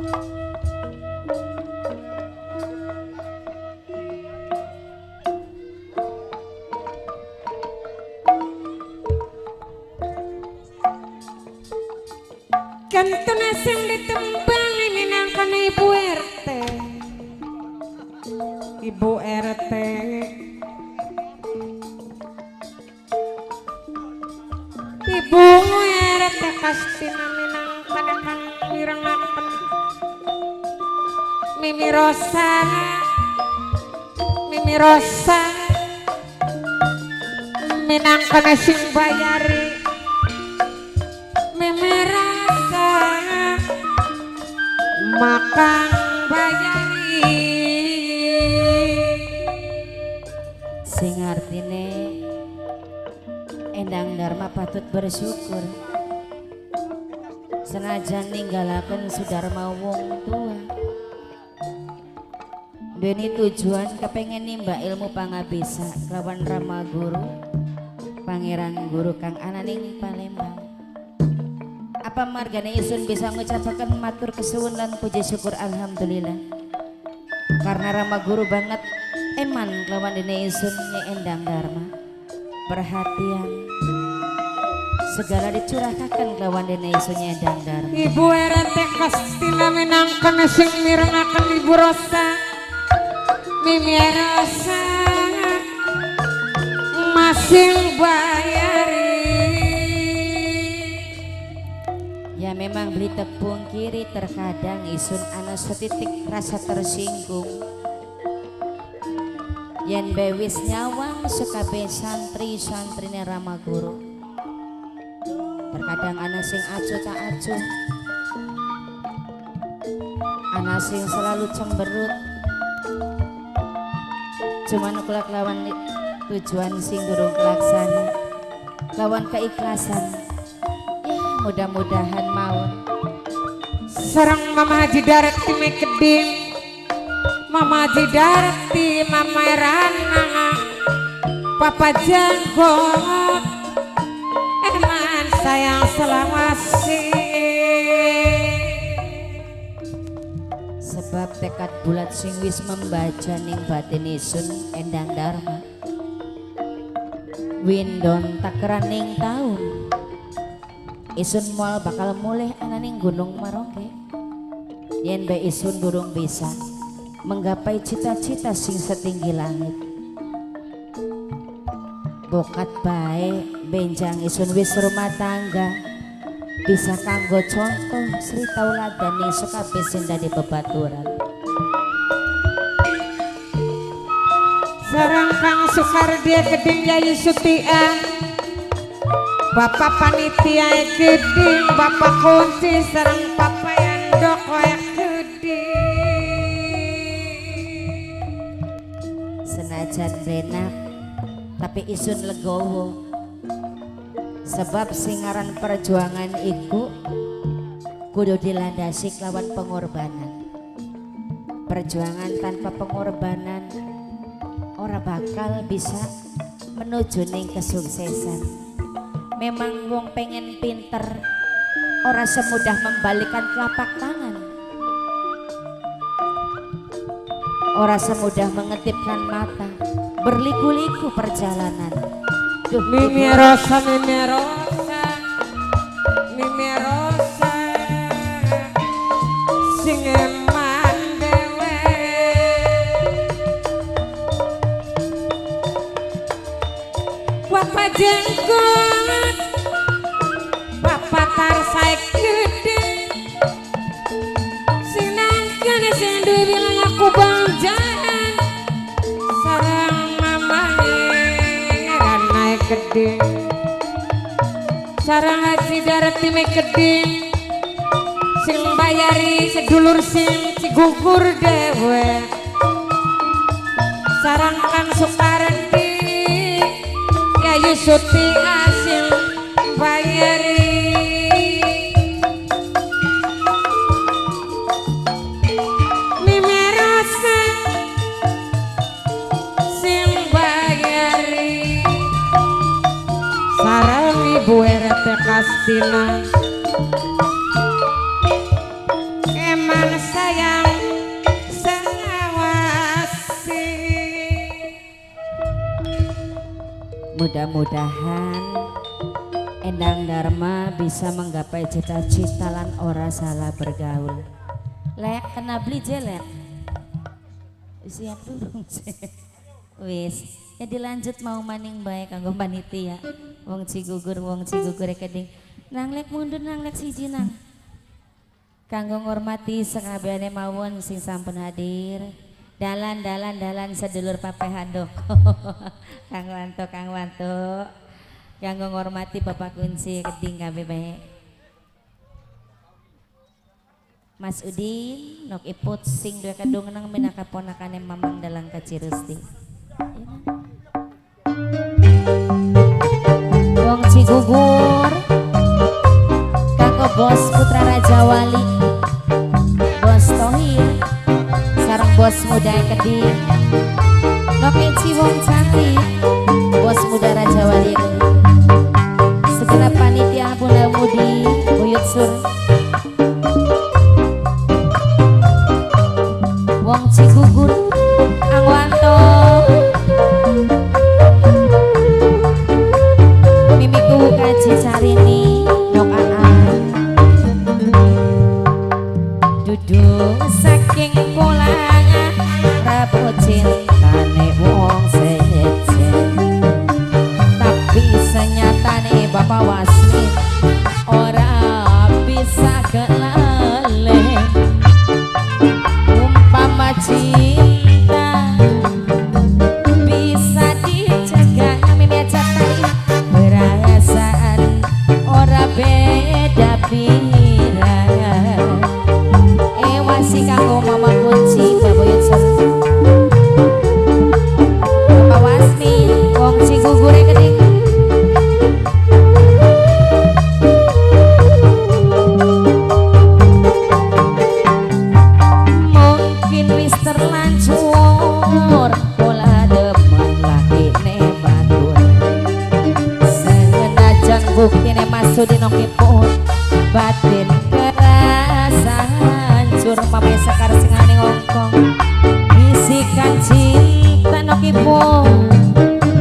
Kantuna sing ditembangi minangkan Ibu RT. Ibu RT Ibu RT kastina minangkan kang mirengaken Mimi Rosa minangkan sing bayari Mimi Rosa makang bayari sing artine Endang Dharma patut bersyukur senajan ninggalaken Sudarma wong tua duweni tujuan kepengen nimba ilmu pangabisa lawan Rama Guru Pangeran Guru kang ananing Palembang. Apa margane isun bisa ngucapaken matur kesuwun lan puji syukur alhamdulillah karena Rama Guru banget eman lawan dene isun Nyi Endang Dharma perhatian segala dicurahkaken lawan dene isun Nyi Endang Dharma. Ibu RT kastina minangkan sing mirengaken Ibu Rosa Mimi Rosa masing bayari. Ya memang beli tepung kiri terkadang isun ana setitik rasa tersinggung yen bewis nyawang sekabe santri-santrine Rama Guru terkadang ana sing acuh tak acuh ana sing selalu cemberut cuman kulak lawan tujuan sing durung kelaksana lawan keikhlasan ya mudah-mudahan mawon Sarang Mama Haji Darti Mekedin Mama Haji Darti Mama Rana Papa Janggot eman sayang selawasi sebab tekad bulat sing wis membaca ning batin isun Endang Dharma windon takeraning taun isun moal bakal mulih ananing Gunung Marongke yen be isun durung bisa menggapai cita-cita sing setinggi langit bokat bae benjang isun wis rumah tangga bisa kanggo contoh Sri tauladan ning sakabeh sing dadi bebaturan. Sarang Kang Sukardi Keding Yayi Sutia Bapak Panitia Keding Bapak Kunci sarang Papa Yandok Keding Senajan benak tapi isun legowo sebab singaran perjuangan iku kudu dilandasi lawan pengorbanan. Perjuangan tanpa pengorbanan ora bakal bisa menuju ning kesuksesan. Memang wong pengen pinter ora semudah membalikan telapak tangan, ora semudah mengedipkan mata, berliku-liku perjalanan. Mimi Rosa Mimi Rosa Mimi Rosa sing eman dewe Bapak Jenggot Bapak Tarsai Gede sinangkan sing duwe wilayah Kubang Jalan sarang Keding sarang Haji Darti Mekeding sing bayari sedulur sing cigugur dewe sarang Kang Sukardi Yayu Suti asil bayari Mimi Rosa sing bayari sarang Ibu RT Kastina eman mudah-mudahan Endang Dharma bisa menggapai cita-cita lan ora salah bergaul. Lek kena beli jelek. Siap durung sih. Wis, ya dilanjut mau maning bae kanggo panitia. Wong Cigugur keding. Nang lek mundur nang lek siji nang. Kanggo ngormati sakabehane mawon sing sampun hadir. Dalan sedulur Pape Handoko. Kang Wanto. Kanggo ngormati Bapak Kunci keding kabeh bae. Mas Udin, nok iput sing dua kadung nang minaka ponakane Mamang Dalang Kaciresti. Wong Cigugur, kanggo bos Putra Raja Wali, bos Tohir, sareng bos muda keding. Nok eci wong cantik, bos muda Raja Wali keding. Segenap panitia Bunda Mudi, Buyut Sur. Wong Cigugur, Angwanto, mimiku kaji carini, nok aan. Duduk saking pulangan, rabut cintane wong sejen. Tapi senyatane Bapak Wasmin, ora bisa kelalen. Cinta bisa dijaga mimi catai perasaan ora beda pira wasi kanggo mama kunci kabuyut seru Bapak Wasmi wong Cigugur keding terlanjur pola demen latine batur senajan buktine masudi nokipun batin kerasa hancur mame sekar singane ngongkong bisikan cinta nokipun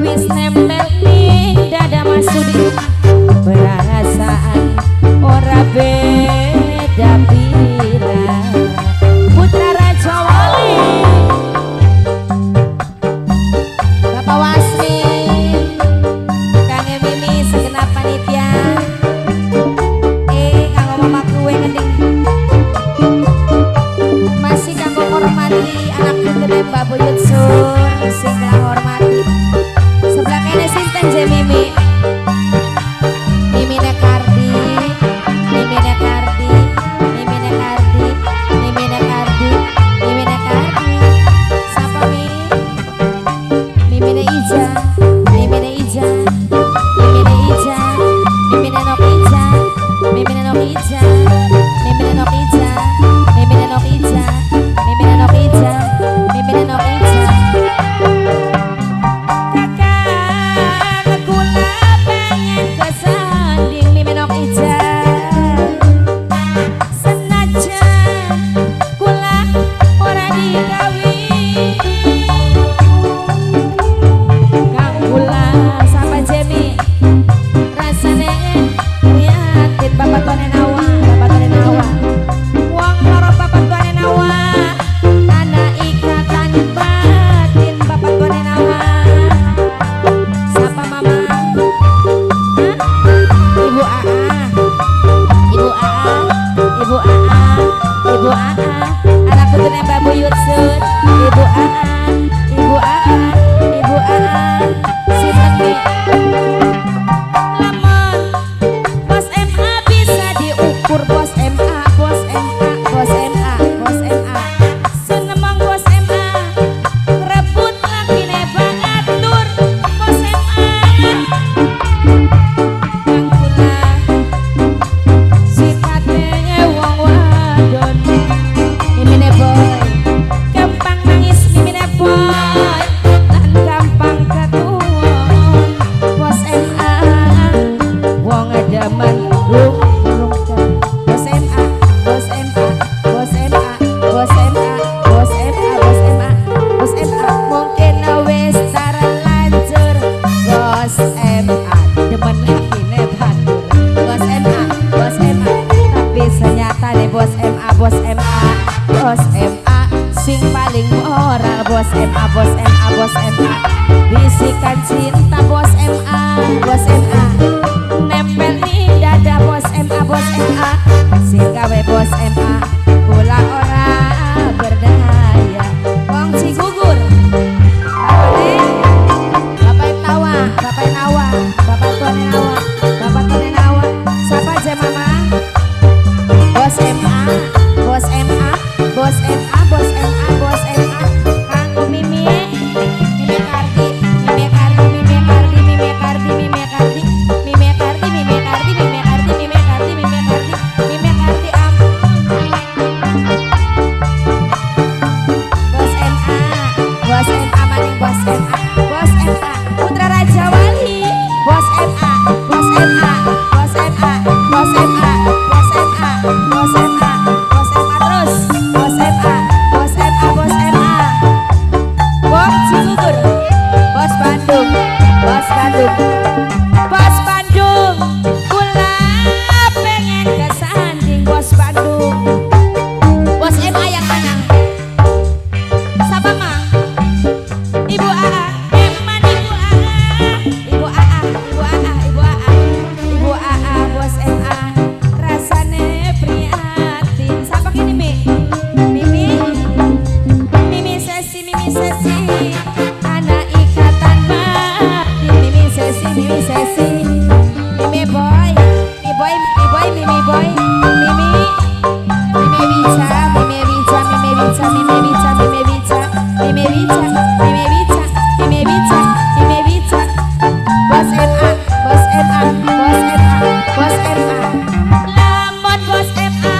wis nempel ning dada masudi perasaan ora beda pira Putra Raja Wali Bapak Wasmin Kang Mimi segenap panitia kanggo mama kue keding masih kanggo hormati anak gede Mbak Buyut Sur sing kula hormati sebelah kene sinten je Mimi Mimi Nekardi Mimi Nekardi Mimi Nekardi Mimi Nekardi Mimi Nekardi sapa Mi Mimine Ija Mimine Ija Mimine Ija Mimine Nok Ija Mimine Nok Ija Mimine Nok Ija Mimine Nok Ija Mimine Nok Ija Mimine Nok Ija nih bos MA, bos MA, bos MA, sing paling moral bos MA, bos MA, bos MA, bisikan cinta bos MA, bos MA, nempel nih dada bos MA, bos MA, sing gawe bos MA, pula ora berdaya, wong Cigugur, bapak tawa, bapak nawa, bapak tuan nawa, bapak tuan nawa, siapa aja mama? Bos MA, bos MA, bos MA, bos MA, bos MA, Kang Mimi, Mimi Kardi, Mimi Kardi, Mimi Kardi, Mimi Kardi, Mimi Kardi, Mimi Kardi, Mimi Kardi, Mimi Kardi, Mimi Kardi, Mimi Kardi, Mimi Kardi, Bos MA, bos MA, maning bos MA, bos MA, Putra Raja Wali, bos MA, bos MA, bos MA, bos MA, bos MA, bos MA, bos MA terus, bos MA, bos MA, bos MA, bos Cigugur, bos Bandung, bos Bandung, bos Bandung, kula pengen kesanding bos Bandung, bos MA yang mana? Siapa mang? Ibu AA, Eman Ibu AA, Ibu AA, Ibu AA, Ibu AA, Ibu AA, bos MA, rasane prihatin. Siapa kini Mi? Mimi, Mimi Sesi, Mimi Sesi, anak ikatan batin. Mimi Sesi, Mimi Sesi, Mimi Boy, Mimi Boy, Mimi Boy, Mimi Boy, Mimi, Mimi Bica, Mimi Bica, Mimi Bica, Mimi Bica, Mimi Bica, Mimi Bica, Mimi Bica, Mimi Bica, Mimi Bica, bos MA, bos MA, bos MA, bos MA, lamun bos MA,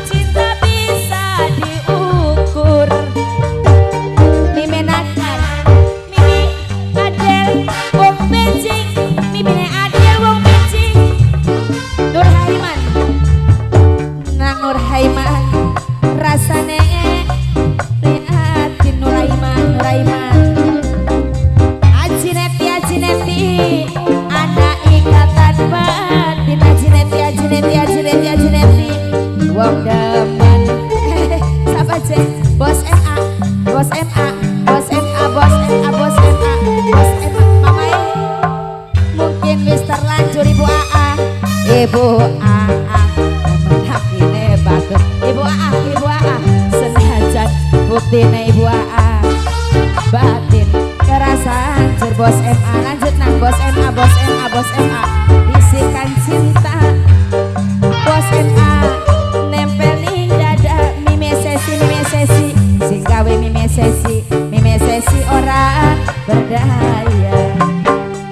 cinta bisa diukur. Mimi nakal, Mimi Adel, wong benjing, Mimi Adel wong benjing, Nur Haiman, nang Nur Haiman, rasane prihatin Nur Haiman, Nur Haiman, Aji Neti, Aji Neti, anak ikatan batin, Aji Neti, Aji Neti, Aji Neti, Aji Neti, wong demen. Siapa aja? Bos MA, bos MA, bos MA, bos MA, bos MA, bos MA, mamai. Mungkin wis terlanjur Ibu AA, Ibu AA, menakine bagus. Ibu AA, Ibu AA, senajan buktine Ibu AA, batin kerasan jur bos MA. Lanjut nang bos MA, bos MA, bos MA, bisikan cinta bos MA, nempel ning dada. Mimi Sesi, Mimi Sesi, sing gawe Mimi Sesi, Mimi Sesi ora berdaya.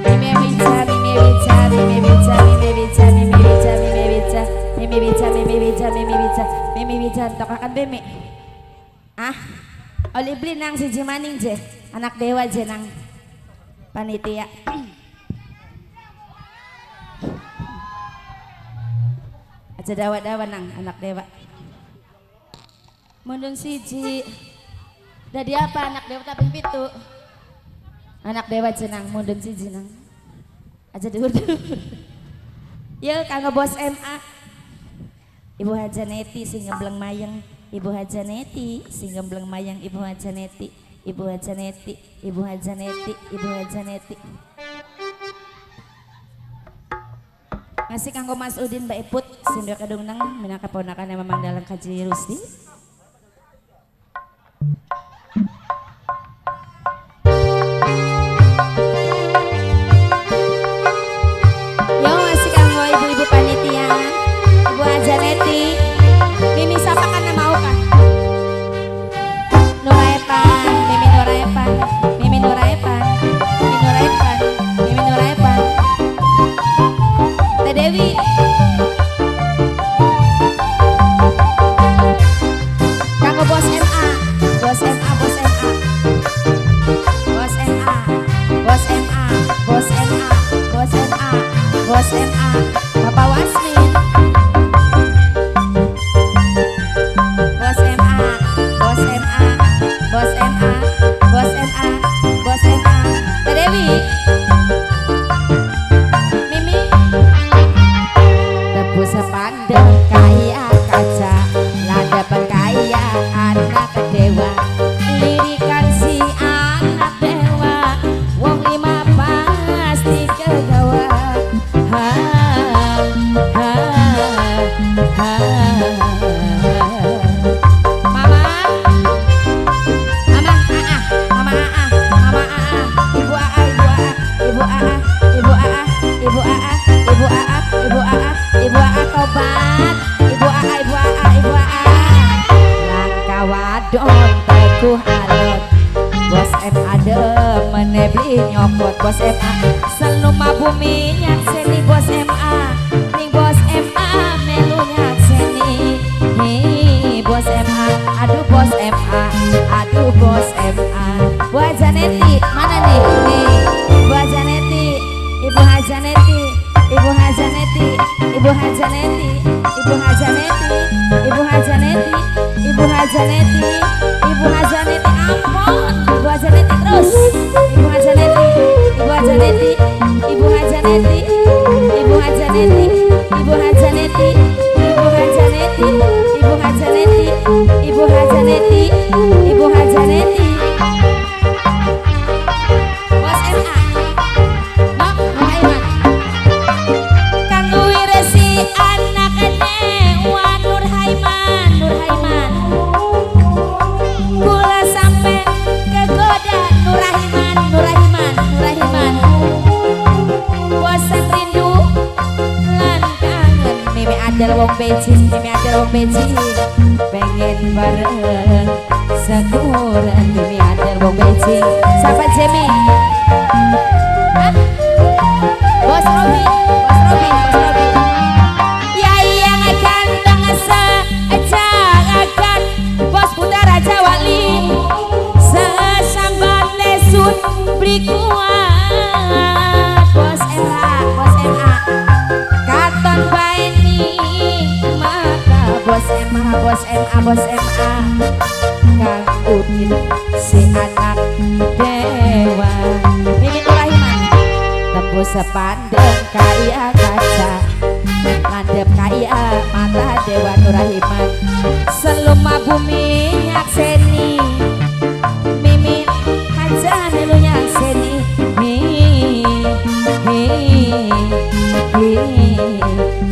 Mimi Bica, Mimi Bica, Mimi Bica, Mimi Bica, Mimi Bica, Mimi Bica, Mimi Bica, Mimi Bica, Mimi Bica, Mimi Bica, tokakan bemi. Ah, oli beli nang siji maning je, anak dewa je nang panitia. Aja dawa-dawa nang anak dewa. Mundun siji. Dadi apa anak dewa tapi pitu. Anak dewa jenang mundun siji nang. Aja dur-dur. Yuk kanggo bos MA. Ibu Haja Neti sing ngembleng mayang, Ibu Haja Neti sing ngembleng mayang, Ibu Haja Neti, Ibu Haja Neti, Ibu Haja Neti, Ibu Haja Neti. Ngasih kanggo Mas Udin Mbak Iput sindok kadung nang minangka ponakan yang memang dalam kaji Rusdi. Yo ngasih kanggo ibu-ibu panitia, Ibu Haja Neti, Mimi siapa kan mau kan? Nuraepan, Mimi Nuraepan, Mimi Nuraepan, Mimi Nuraepan, Mimi Nuraepan. Teh Dewi. nyokot bos MA seluma bumi nyakseni bos MA ning bos MA melu nyakseni bos MA aduh bos MA aduh bos MA Bu Hajaneti mana nih Bu Hajaneti Ibu Hajaneti Ibu Hajaneti Ibu Hajaneti Ibu Hajaneti Ibu Hajaneti Ibu Hajaneti Ibu Hajaneti ampun Ibu Hajaneti terus Ibu Hajaneti Ibu Hajaneti Ibu Hajaneti Ibu Hajaneti Ibu Hajaneti Ibu Hajaneti Ibu Hajaneti Ibu Hajaneti Ibu Hajaneti Bos MA Nok Muhaiman kanggo wiresi anak Dewa Nurhaiman Nurhaiman kula sampe kegoda Nurhaiman Nurhaiman Nurhaiman bosan rindu lan kangen mimi adel wong Beijing mimi adel wong Beijing pengen bareng sekuran mimi adel wong Beijing siapa Jemi hah? Bos Robi Bos Robi Bos Robi ya yang ganteng seajakan bos Utara Jawa Li sesambate sun berikuat bos MA katon baini maka bos MA bos MA bos MA kang udin si anak dewa Mimin Nurhaiman tembus sepandang kaya kaca mandep kaya mata Dewa Nurhaiman seluma bumi nyakseni Mimin aja melu nyakseni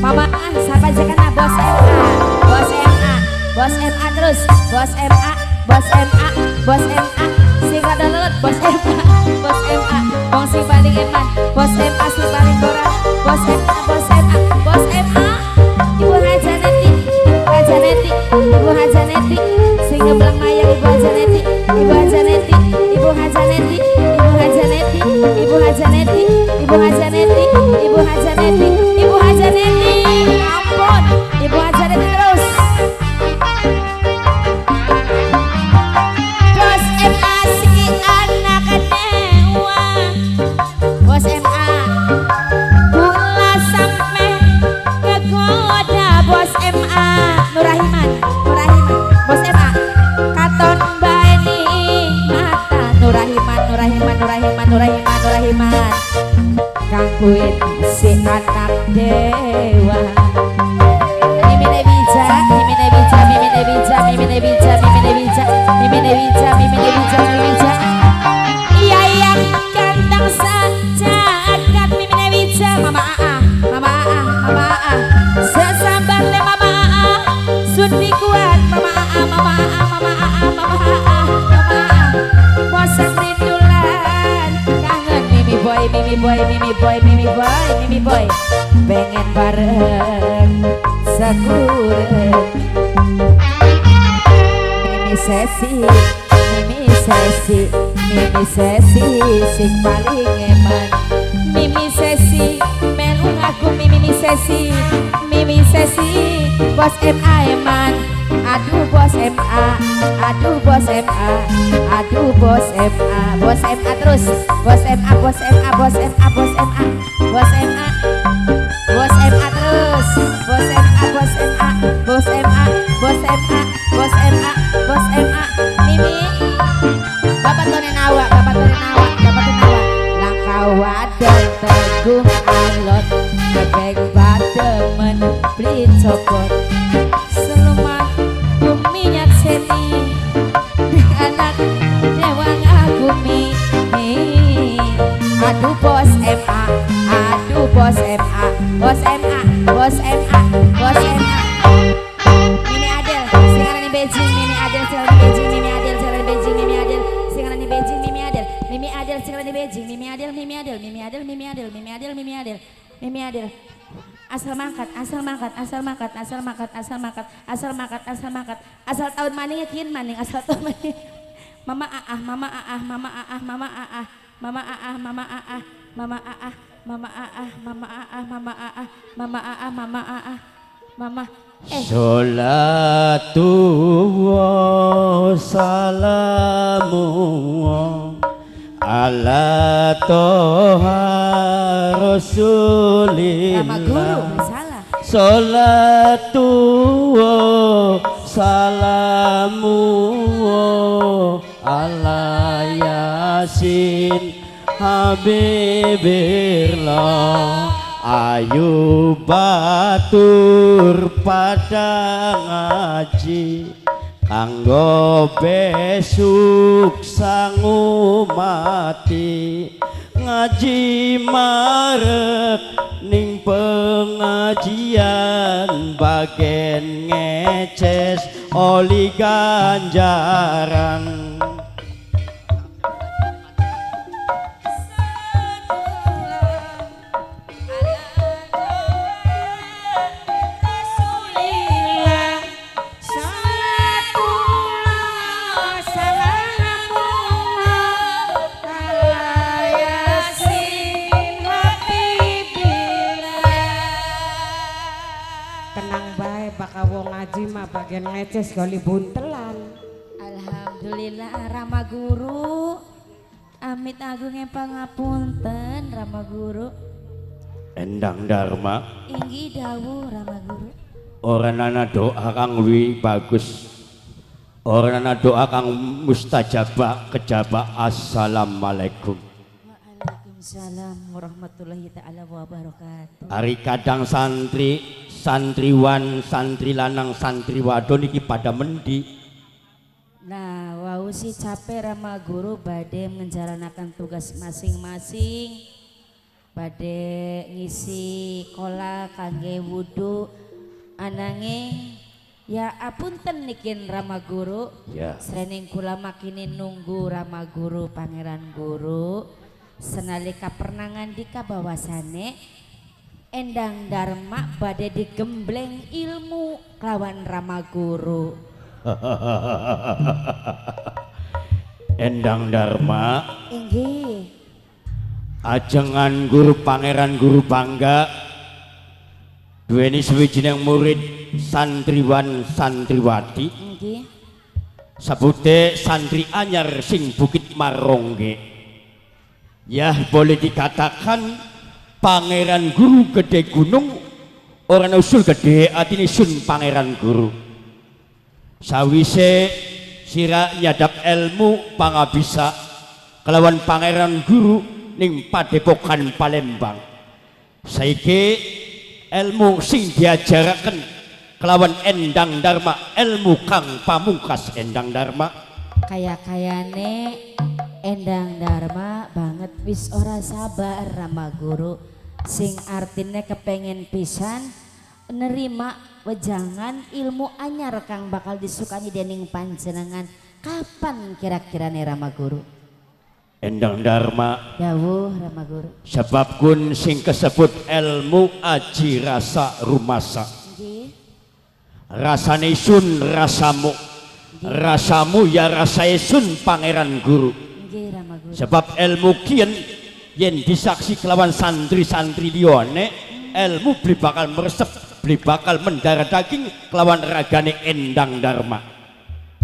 Mama siapa aja kena bos MA bos MA bos MA terus bos MA bos MA bos MA sing rada lelet bos MA bos MA wong sing paling eman bos MA sing paling gora bos MA bos MA bos MA Ibu Hajaneti Ibu Hajaneti Ibu Hajaneti sing ngeblang mayang Ibu Hajaneti Ibu Hajaneti Ibu Hajaneti Ibu Hajaneti Ibu Hajaneti Ibu Hajaneti Ibu Hajaneti Ibu Hajaneti ampun Ibu Hajaneti terus bos MA si anak dewa bos MA kula sampe kegoda bos MA Nurhaiman Nurhaiman bos MA katon baini mata Nurhaiman Nurhaiman Nurhaiman Nurhaiman Nurhaiman kangkuin si anak dewa Mimine bija Mimine bija Mimine bija Mimine bija Mimine bija Mimine bija Mimine bija Mimine bija iya yang ganteng sejagat Mimine bija Mama AA Mama AA Mama AA sesambate Mama AA Sundi kuat Mama AA Mama AA Mama AA Mama AA Mama AA bosan rindulan kangen Mimi boy Mimi boy Mimi boy Mimi boy Mimi boy pengen bareng sakuren Mimi sesi Mimi sesi Mimi sesi sing paling eman Mimi sesi melu ngaku Mimi sesi Mimi sesi bos MA eman aduh bos MA aduh bos MA aduh bos MA bos MA terus bos MA bos MA bos MA bos MA bos MA bos MA terus bos MA bos MA bos MA bos MA bos MA bos MA Mimi Bapak Tonenawa Bapak Tonenawa Bapak Tonenawa langkah wadon tegung alot bebek bademen beli cokot seluma bumi nyakseni anak dewa ngagumi aduh bos MA aduh bos MA bos MA bos MA bos MA Mimi Adel singarani Beijing Mimi Adel singarani Beijing Mimi Adel singarani Beijing Mimi Adel singarani Beijing Mimi Adel Mimi Adel singarani Beijing Mimi Adel Mimi Adel Mimi Adel Mimi Adel Mimi Adel Mimi Adel Mimi Adel asal makat asal makat asal makat asal makat asal makat asal makat asal makat asal tahun maning kieu maning asal tahun maning Mama Aah Mama Aah Mama Aah Mama Aah mama ah mama ah mama ah mama ah mama ah mama ah mama ah mama ah mama Sholatu wa salamu ala toha rasulillah. Rama Guru salah. Sholatu wa salamu ala yasin habibillah. Ayu batur pada ngaji kanggo besuk sangu mati ngaji marek ning pengajian bagen ngeces oli ganjaran. Bagian ngeces kali buntelan. Alhamdulillah Rama Guru. Amit agung yang pangapunten Rama Guru. Endang Dharma. Inggi dawuh Rama Guru. Orang ana doa kang wi bagus. Orang ana doa kang mustajabah kejabah. Assalamualaikum. Waalaikumsalam warahmatullahi taala wabarakatuh. Hari kadang santri, santriwan, santri lanang, santri wadon iki pada mendi. Nah, wau si capek Rama Guru bade menjalankan tugas masing-masing. Bade ngisi kola kangge wudu ananging ya apunten nikin Rama Guru. Ya. Srening kula makinin nunggu Rama Guru Pangeran Guru. Senalika pernah ngandika bahwasane Endang Dharma bade digembleng ilmu lawan Rama Guru. Endang Dharma Inggih. ajengan guru pangeran guru bangga duweni sawijining murid santriwan santriwati Inggih. sebute santri anyar sing Bukit Marongge. Ya boleh dikatakan pangeran guru gede gunung orang usul gede atine sun pangeran guru. Sawise sira nyadap ilmu pangabisa kelawan pangeran guru ning Padepokan Palembang. Saiki ilmu sing diajaraken kelawan Endang Dharma, ilmu kang pamungkas Endang Dharma. Kayane Endang Dharma banget wis ora sabar Rama Guru sing artinya kepengen pisan nerima wejangan ilmu anyar kang bakal disukani dening panjenengan. Kapan kira-kira nih Rama Guru? Endang Dharma Dawuh Rama Guru. sebab kun sing kesebut ilmu aji rasa rumasa. Nggih. Rasane sun rasamu, rasamu ya rasane sun pangeran guru. Nggih Rama Guru. Sebab ilmu kian yen disaksi kelawan santri-santri liyane ilmu beli bakal meresep, beli bakal mendarah daging kelawan ragane Endang Dharma.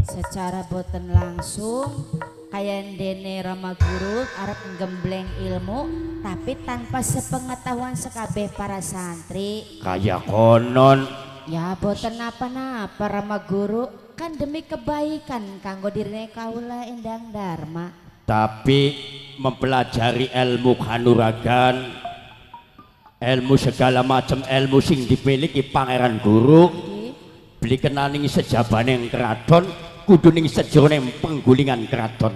Secara boten langsung kayak dene Rama Guru arep nggembleng ilmu tapi tanpa sepengetahuan sekabeh para santri. Kayak konon Ya boten napa-napa Rama Guru kan demi kebaikan kanggo dirine kaula Endang Dharma. tapi mempelajari ilmu kanuragan, ilmu segala macam ilmu sing dipiliki pangeran guru Nggih. beli kenaning sejabaning keraton kudu ning sejoning penggulingan keraton.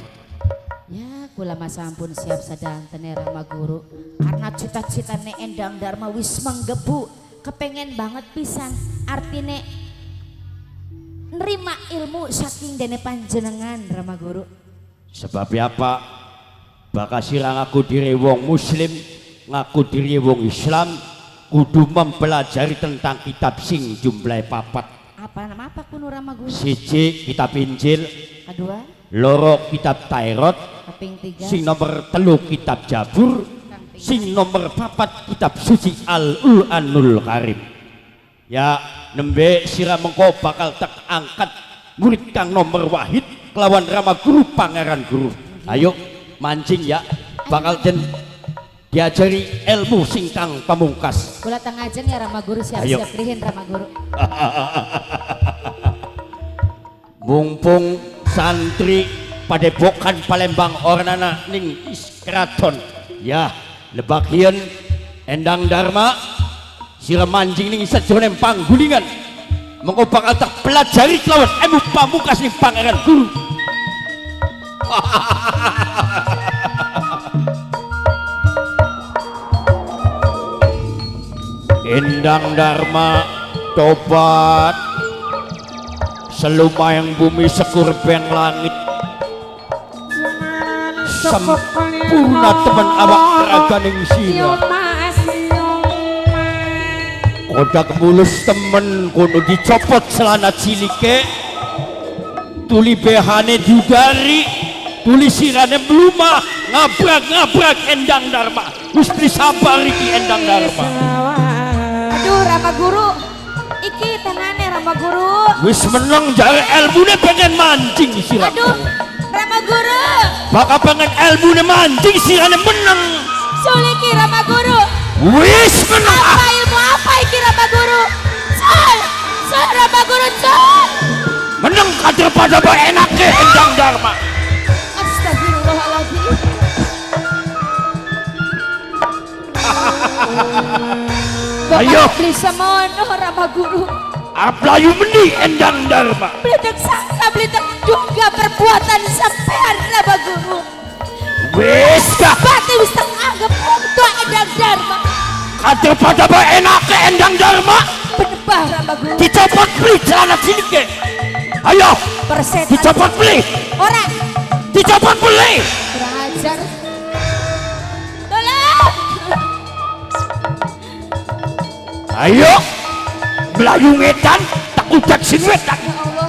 Ya kula mas ampun siap sadantene Rama Guru karena cita-citane Endang Dharma wis menggebu kepengen banget pisan artine nerima ilmu saking dene panjenengan Rama Guru. Sebab apa? Bakal sira ngaku diri wong muslim, ngaku diri wong Islam, kudu mempelajari tentang kitab sing jumlahe papat. Apa kuno Rama Guru? Siji kitab Injil, Kedua, loro kitab Taurat, kaping 3 sing nomor 3 kitab Jabur, sing nomor 4 kitab suci Al-Qur'anul Karim. Ya nembe sira mengko bakal tak angkat murid kang nomor wahid kelawan Rama Guru Pangeran Guru. Ayo mancing ya, bakal den diajari ilmu sing kang pamungkas. kula tengajeng ya Rama Guru, Ayo. siap-siap rihin Rama Guru. Mumpung santri Padepokan Palembang ornana ning Kraton ya lebakian Endang Dharma sira manjing ning sajroning panggulingan mengko bakal tak pelajari kelawan ilmu pamungkas ning Pangeran Guru. Endang Dharma tobat selumayang bumi sekurben langit sempurna teman awak raganing sira kodak mulus temen kono dicopot celana cilike tuli behane diudari tuli sirane melumah ngabrak Endang Dharma wis sabar iki Endang Dharma. Aduh Rama Guru, iki tengane Rama Guru. Wis meneng jare elmune pengen mancing sira. Aduh Rama Guru, bakal pengen elmune mancing sirane meneng. suliki Rama Guru. Wis meneng. Apa ilmu apa iki Rama Guru? Sul Rama Guru sul. Meneng kader pada ba enake Endang Dharma. Astagfirullahaladzim. Ayo Bisa mono Rama Guru. arep layu meni Endang Dharma. Belitek sangka belitek juga perbuatan sampean Rama Guru. Wis dah Berarti wis tak anggap untuk Endang Dharma. kader pada ba enake Endang Dharma. Penebah Rama Guru. Dicopot beli celana cilike. Ayo Persetan. dicopot beli. Orang Dicopot beli. kurang ajar. Tolong. Ayo Melayu ngedan tak udak sing wedan. Ya Allah.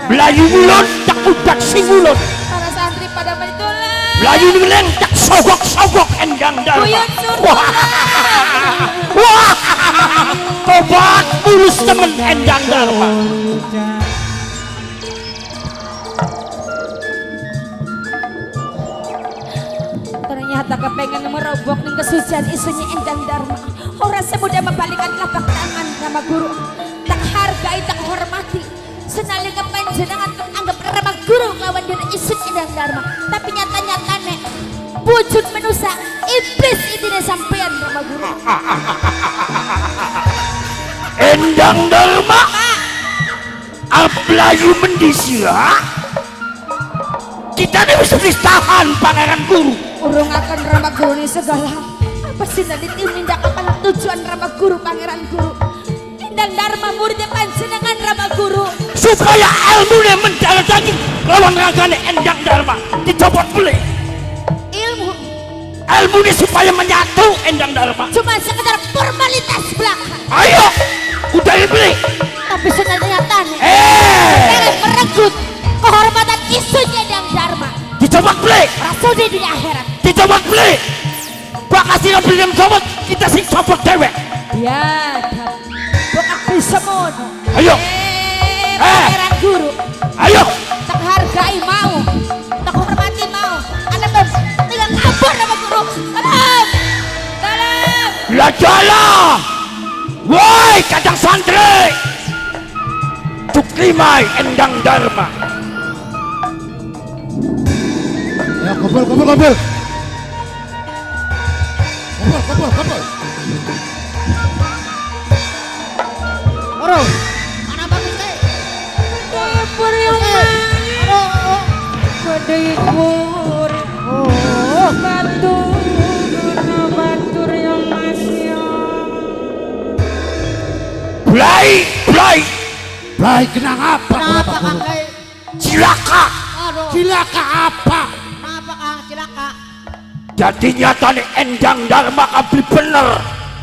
Melayu ngulon tak udak sing ngulon. Para santri pada tolong. Melayu ngeleng tak sogok Endang Dharma. Buyut sur. Wah, tobat mulus temen Endang Dharma. Ternyata kepengen merobok ning kesucian isunya Endang Dharma. Ora semudah membalikan telapak tangan Rama Guru. Tak hargai, tak hormati. Senalika panjenengan anggap Rama Guru lawan diri isun Endang Dharma. Tapi nyata-nyatane wujud manusia iblis intine sampean Rama Guru. Endang Dharma Melayu mendisira. Kita ini bisa tahan Pangeran Guru. Urung akan Rama Guru ini segala. Apa sih tadi tindak apa tujuan Rama Guru Pangeran Guru? Endang Dharma muridnya panjenengan Rama Guru. Supaya ilmunya mendarah daging lawan ragane Endang Dharma dicopot beli. Ilmunya supaya menyatu Endang Dharma. Cuma sekedar formalitas belaka. Ayo udah dibeli. Tapi senyata-nyatanya Eh merenggut kehormatan isunya Endang Dharma. dicopot beli. Rasul di dunia akhirat. Dicopot beli. Bakal sih beli yang copot kita sih copot dewek. Ya, bukan bisa mono. Ayo. Pangeran Guru. Ayo Tak hargai mau, tak hormati mau. Anda bos, tinggal kabur Rama Guru. Tolong, tolong. Lajalah. Woi kadang santri Tuklimai Endang Dharma. Ya, kumpul. Kumpul. Aduh, mana bagus teh? Kapur yang gede kur batu guna batur yang masih Blai Blai kenang apa? Kenapa Kang Blai? cilaka. Aduh, Cilaka apa? kenapa Kang cilaka? Jadi nyatane Endang Dharma kabli bener.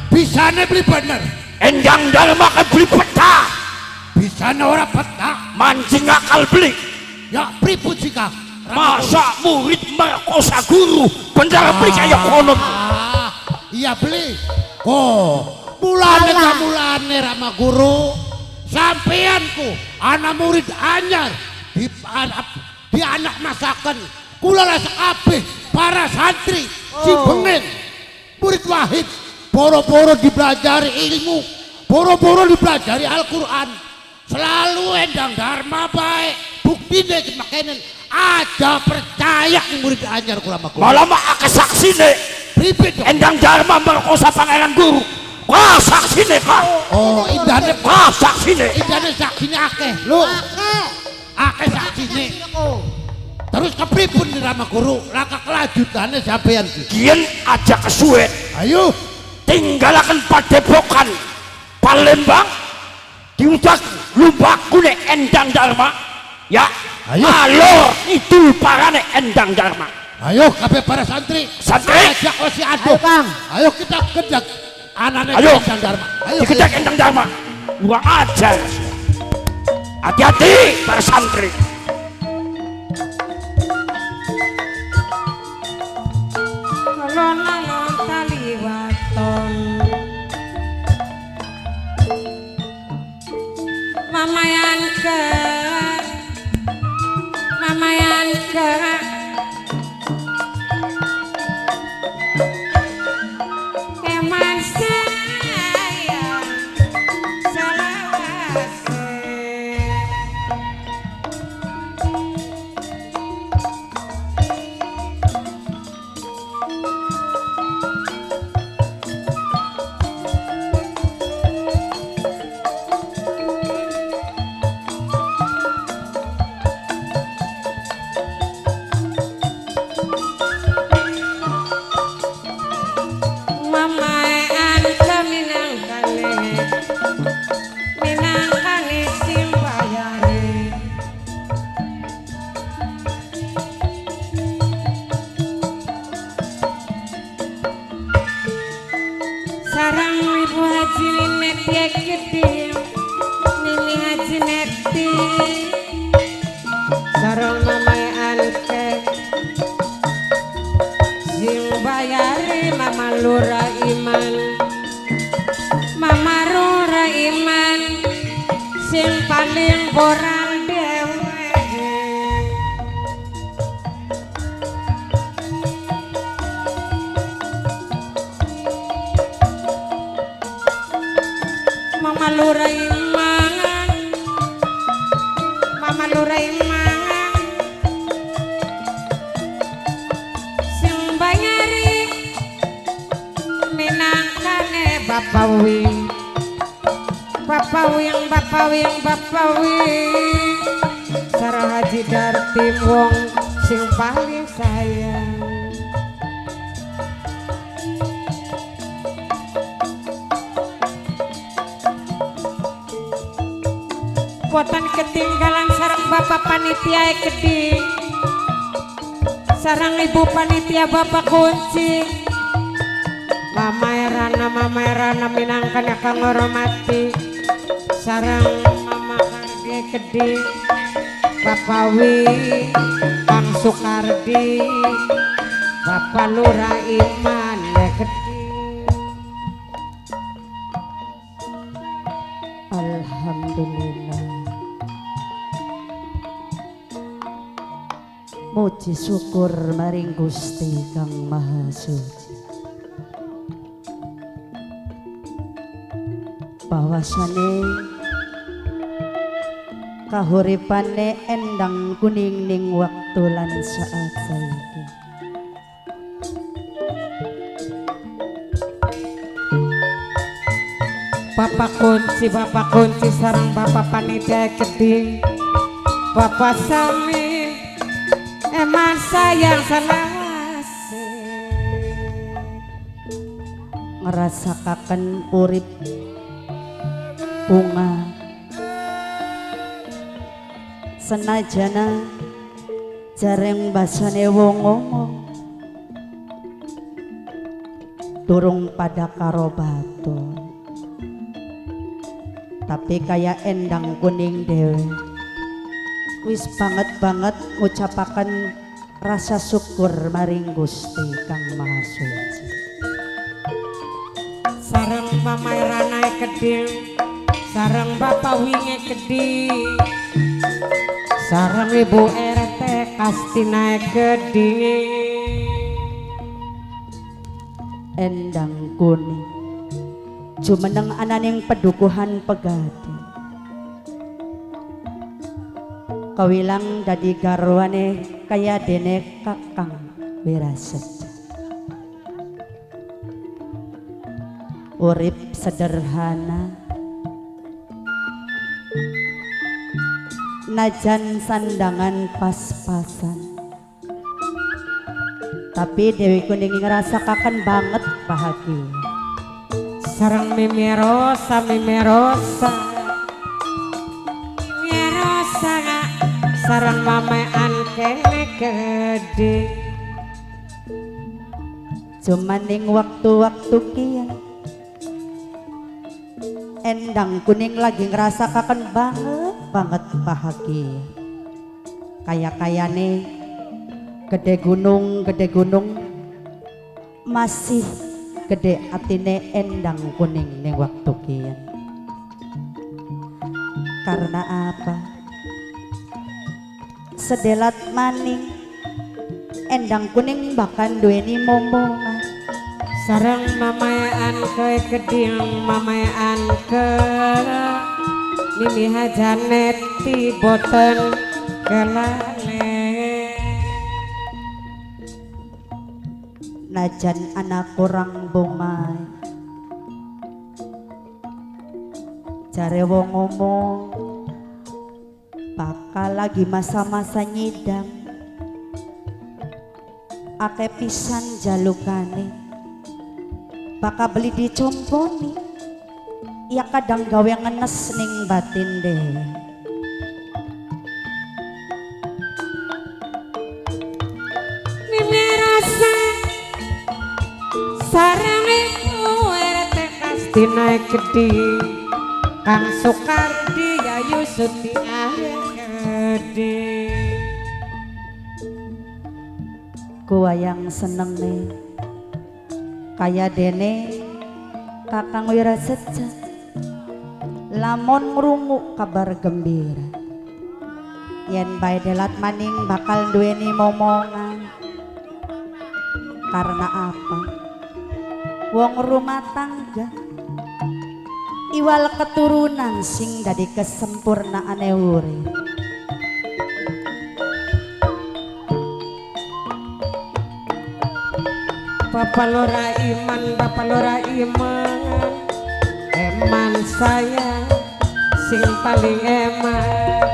Bisane beli bener. Endang Dharma kabli peta. Bisane ora petak. Mancing akal beli. Ya pripun sih Kang? Masa murid merkosa guru bener beli kayak konon. Iya beli. Oh, mulane Rama Guru. Sampeanku anak murid anyar di anak masakan kula rasa kabeh para santri si bengen murid wahid boro-boro dipelajari ilmu, boro-boro dipelajari Al-Quran, selalu endang dharma baik buktine kemakenen aja percaya murid anyar kula mah malah mah akeh saksine ribet endang dharma merkosa pangeran guru. Wah saksine kak. oh indahnya Wah saksine saksine akeh lu akeh saksine terus kepripun nih Rama Guru laka kelanjutannya sampean kian aja kesuwen ayo tinggalakan padepokan Palembang diudak lumbakune endang dharma ya. Ayo. Alor itu parane endang dharma. ayo kabeh para santri ajak si aduh Kang. ayo kita kedak anane Ayo. endang dharma ayo Dikedak endang dharma kurang ajar. Hati-hati para santri. Alon-alon taliwaton mamayan ke eman sayang selawase mamayan ke minangkane simbayare sarang ibu haji nenek dia gede nini haji nekti sarang mamayan ke simbayare mama lura iman mama lura iman sing paling borang dewe mama lura iman mama lura iman sing bayari minangkane Bapak Wing Sarah Haji Dartim wong sing paling sayang boten ketinggalan sareng Bapak Panitia Gede sareng Ibu Panitia Bapak Kunci Mama Erana minangkan kang ngormati sareng Mama Kardi Gede Bapak Wi Kang Sukardi Bapak Lurah Iman Gede. Alhamdulillah muji syukur maring Gusti Kang Maha Suci bahwasane kahuripane endang kuning ning waktu lan saat saiki Bapak Kunci sareng Bapak Panitia Gede Bapak Sami emang sayang selawase ngerasakaken urip bunga senajana jareng basane wong-wong durung pada karo batu tapi kaya endang kuning dewe wis banget ngucapaken rasa syukur maring Gusti Kang Maha Suci. Sareng pamairanae keding, sareng bapak winge keding, sareng ibu RT kastinae keding. Endang kuning jumeneng ananing pedukuhan pegati kawilang dadi garwane kaya dene Kakang Wirasetja. Urip sederhana najan sandangan pas-pasan, tapi Dewi Kuning ngerasakaken banget bahagia. Sareng Mimi Rosa, Mimi Rosa, Mimi Rosa, sareng mamean kene gede. Cuman ning waktu-waktu kian Endang Kuning lagi ngerasakaken banget bahagia. Kaya-kayane gede gunung masih gede atine Endang Kuning ning waktu kian. Karena apa? Sedelat maning Endang Kuning bahkan duweni momongan. Sareng mamean ke keding, mamean ke Mimi Hajaneti boten kelale. Najan anak kurang bungay jare wong ngomong bakal lagi masa-masa nyidam akeh pisan jalukane bakal beli dicomponi ya kadang gawe ngenes ning batin deh. Mimi Rosa, sareng ibu RT kastinae keding, Kang Soekardi Yayu Suti gede. Kuwayang seneng nih kaya dene Kakang Wirasetja lamun ngrungu kabar gembira yen bae delat maning bakal duweni momongan. Karena apa? Wong rumah tangga iwal keturunan sing dadi kesempurnaane urip. Bapak Lora Iman, eman saya sing paling eman.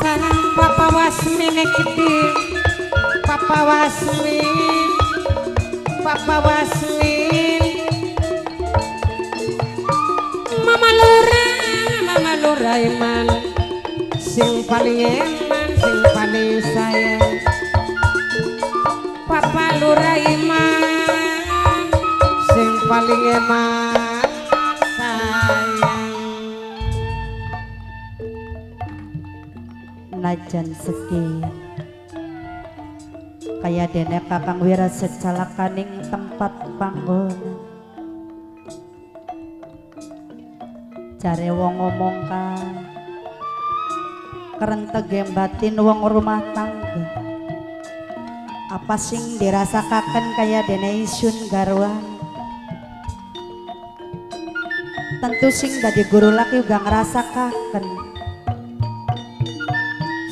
Sareng Bapak Wasmine keding, Bapak Wasmin, Bapak Wasmin, Mama Lora Iman, sing paling eman, sing paling sayang. Papa Lora Iman, sing paling eman, sayang. Najan sekian kaya dene Kakang Wirasetja lakaning tempat panggonan jare wong ngomong kerenteg batin wong rumah tangga apa sing dirasakaken kaya dene isun garwan. Tentu sing dadi guru laki uga ngerasakaken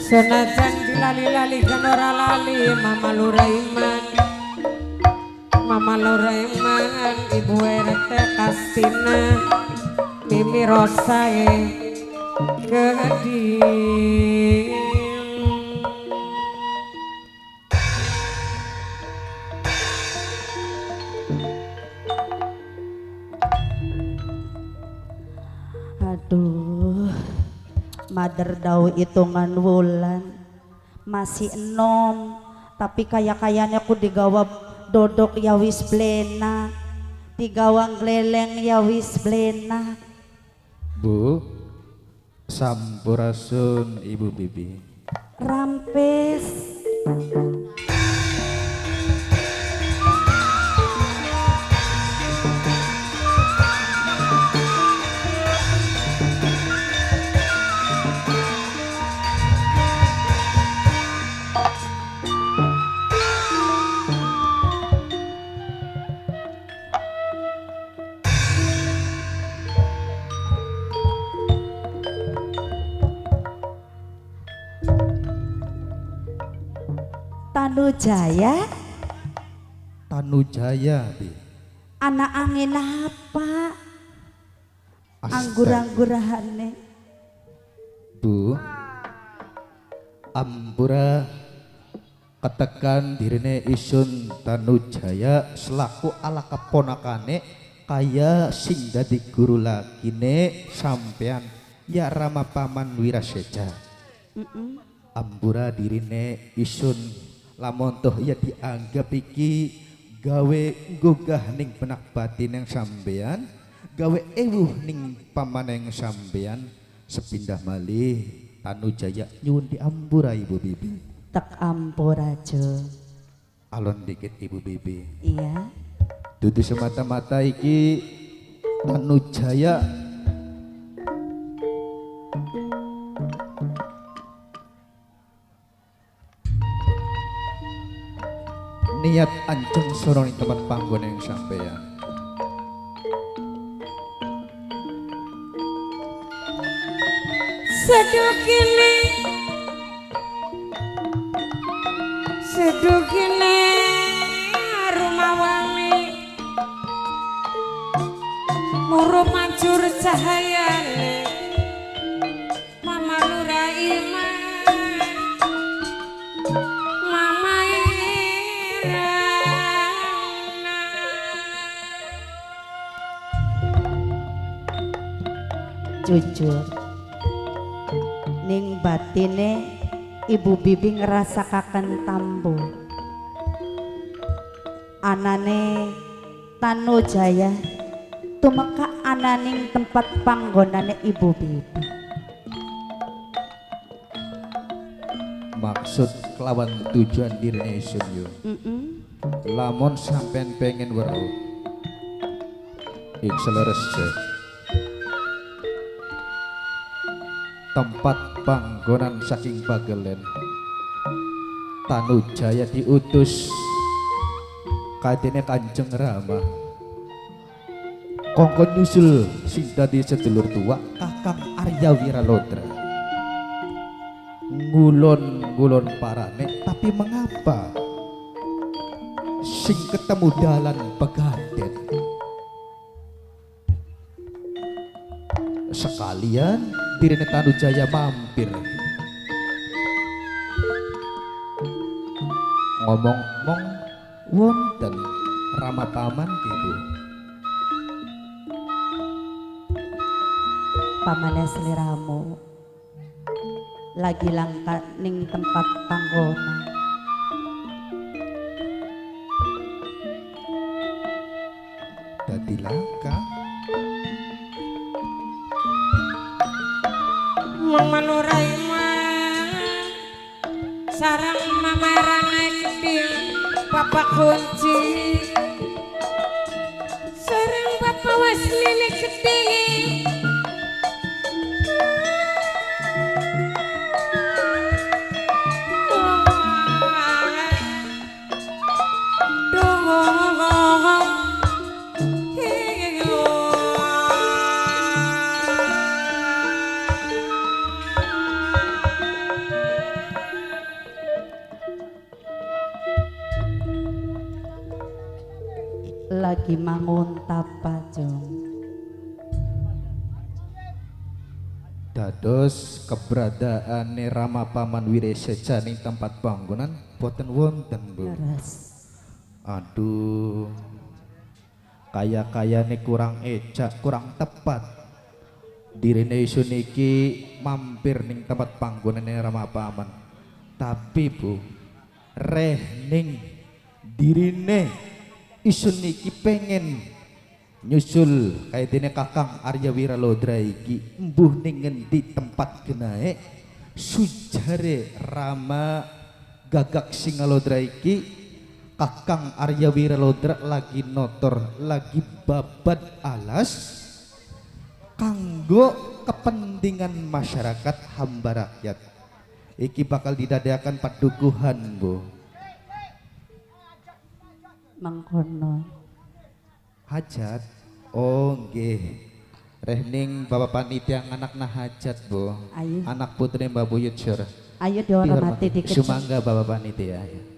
Senajan dilali-lali kan ora lali Mama Lora Iman, Ibu RT Kastina Mimi Rosa keding. Aduh, Mother Dau hitungan wulan masih enom, tapi kaya-kayanya aku digawa dodok ya wis blena, digawang gleleng ya wis blena. Bu, sampurasun Ibu Bibi. Rampes. Tanujaya, Tanujaya, Bi. anak angin apa? Astaga. Anggur-anggurahane. Bu, ampura katakan dirine isun Tanujaya selaku ala keponakane kaya sing dadi guru lakine sampean ya Rama Paman Wiraseja. Ampura dirine isun lamun toh ya dianggap iki gawe gugah ning benak batin yang sampean, gawe ewuh ning pamaneng sampean, sepindah malih Tanujaya nyuwun diampura Ibu Bibi. Tak ampura jo. Alon dikit Ibu Bibi. Iya. Dudu semata-mata iki Tanujaya niat anceng sorong ing tempat panggon yang sampeyan. Sedukine rumawani murup mancur cahayane Mama Lura Iman Mama Irana Jujur ning batine Ibu Bibi ngerasakaken tambo anane Tanujaya tumeka ananing tempat panggonane Ibu Bibi. Maksud kelawan tujuan dirine isun yo. Lamun sampean pengen weruh ik seleres tempat panggonan saking Bagelen Tanujaya diutus kadene Kanjeng Rama kongkon nyusul sing dadi sedulur tua Kakang Arya Wiralodra ngulon-ngulon parane, tapi mengapa sing ketemu dalan pegaden sekalian dirine Tanujaya mampir ngomong-ngomong wonten Rama Paman Ibu. Pamane sliramu lagi langka ning tempat panggonan. Dadi langka Mama Lura Iman sarang Mama Irana Keding Papa Kunci sarang Papa Waslini Keding lagi mangun tapa jong. dados keberadaan Rama Paman Wiraseja ning tempat panggonan boten wonten Bu. Leres. Aduh kaya-kayane kurang ejak, kurang tepat dirine isun iki mampir ning tempat panggonane Rama Paman, tapi Bu reh ning dirine isun niki pengen nyusul kaitine Kakang Arya Wiralodra iki embuh ning ngendi tempat genae sujare Rama Gagak Singalodra iki Kakang Arya Wiralodra lagi notor lagi babat alas kanggo kepentingan masyarakat hamba rakyat iki bakal didadakan padukuhan Bu mangkono hajat oh nggih rehning Bapak Panitia anakna hajat Bu Ayo. anak putri Mbak Buyut Syur ayo dihormati dikecil sumangga Bapak Panitia ayo.